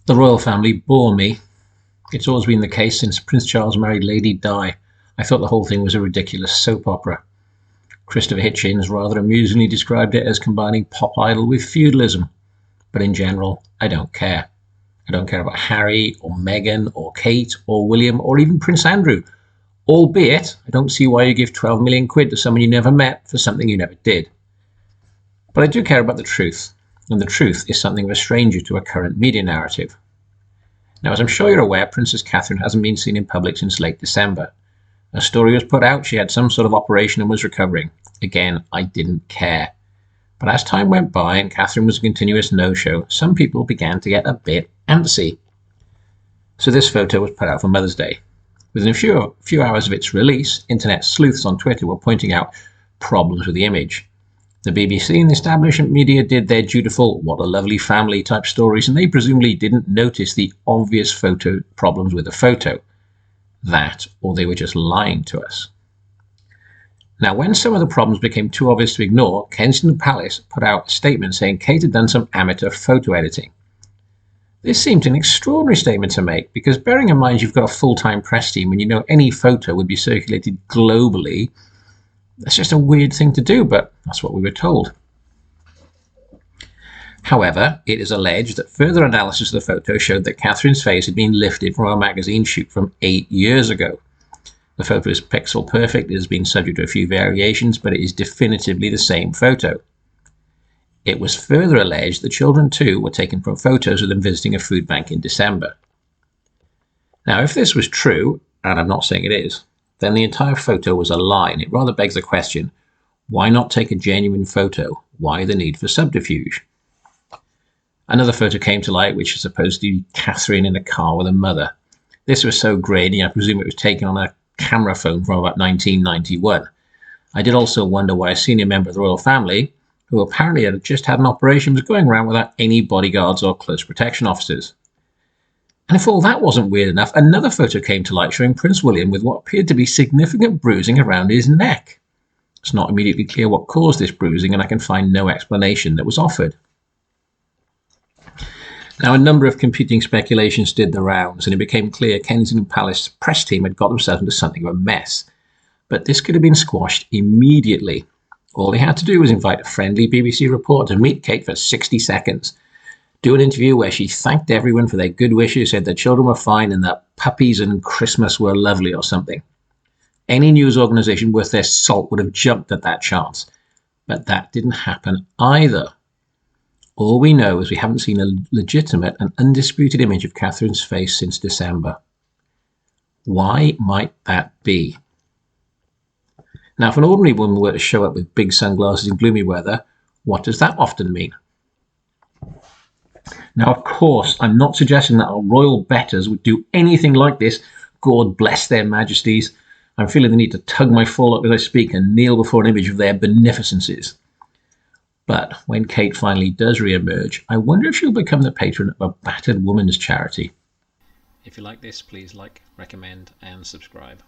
The royal family bore me. It's always been the case since Prince Charles married Lady Di. I thought the whole thing was a ridiculous soap opera. Christopher Hitchens rather amusingly described it as combining Pop Idol with feudalism. But in general, I don't care. I don't care about Harry or Meghan or Kate or William or even Prince Andrew. Albeit, I don't see why you give 12 million quid to someone you never met for something you never did. But I do care about the truth, and the truth is something of a stranger to a current media narrative. Now, as I'm sure you're aware, Princess Catherine hasn't been seen in public since late December. A story was put out she had some sort of operation and was recovering. Again, I didn't care. But as time went by and Catherine was a continuous no-show, some people began to get a bit antsy. So this photo was put out for Mother's Day. Within a few hours of its release, internet sleuths on Twitter were pointing out problems with the image. The BBC and the establishment media did their dutiful "what a lovely family" type stories, and they presumably didn't notice the obvious photo problems with the photo. That, or they were just lying to us. Now, when some of the problems became too obvious to ignore, Kensington Palace put out a statement saying Kate had done some amateur photo editing. This seemed an extraordinary statement to make, because bearing in mind you've got a full-time press team and you know any photo would be circulated globally, that's just a weird thing to do, but that's what we were told. However, it is alleged that further analysis of the photo showed that Catherine's face had been lifted from a magazine shoot from 8 years ago. The photo is pixel perfect, it has been subject to a few variations, but it is definitively the same photo. It was further alleged the children too were taken from photos of them visiting a food bank in December. Now, if this was true, and I'm not saying it is, then the entire photo was a lie, and it rather begs the question, why not take a genuine photo? Why the need for subterfuge? Another photo came to light, which is supposed to be Catherine in a car with her mother. This was so grainy, I presume it was taken on a camera phone from about 1991. I did also wonder why a senior member of the royal family, who apparently had just had an operation, was going around without any bodyguards or close protection officers. And if all that wasn't weird enough, another photo came to light showing Prince William with what appeared to be significant bruising around his neck. It's not immediately clear what caused this bruising, and I can find no explanation that was offered. Now, a number of competing speculations did the rounds, and it became clear Kensington Palace press team had got themselves into something of a mess. But this could have been squashed immediately. All they had to do was invite a friendly BBC reporter to meet Kate for 60 seconds, do an interview where she thanked everyone for their good wishes, said their children were fine and that puppies and Christmas were lovely or something. Any news organisation worth their salt would have jumped at that chance. But that didn't happen either. All we know is we haven't seen a legitimate and undisputed image of Catherine's face since December. Why might that be? Now, if an ordinary woman were to show up with big sunglasses in gloomy weather, what does that often mean? Now, of course, I'm not suggesting that our royal betters would do anything like this. God bless their majesties. I'm feeling the need to tug my forelock as I speak and kneel before an image of their beneficences. But when Kate finally does re-emerge, I wonder if she'll become the patron of a battered woman's charity. If you like this, please like, recommend and subscribe.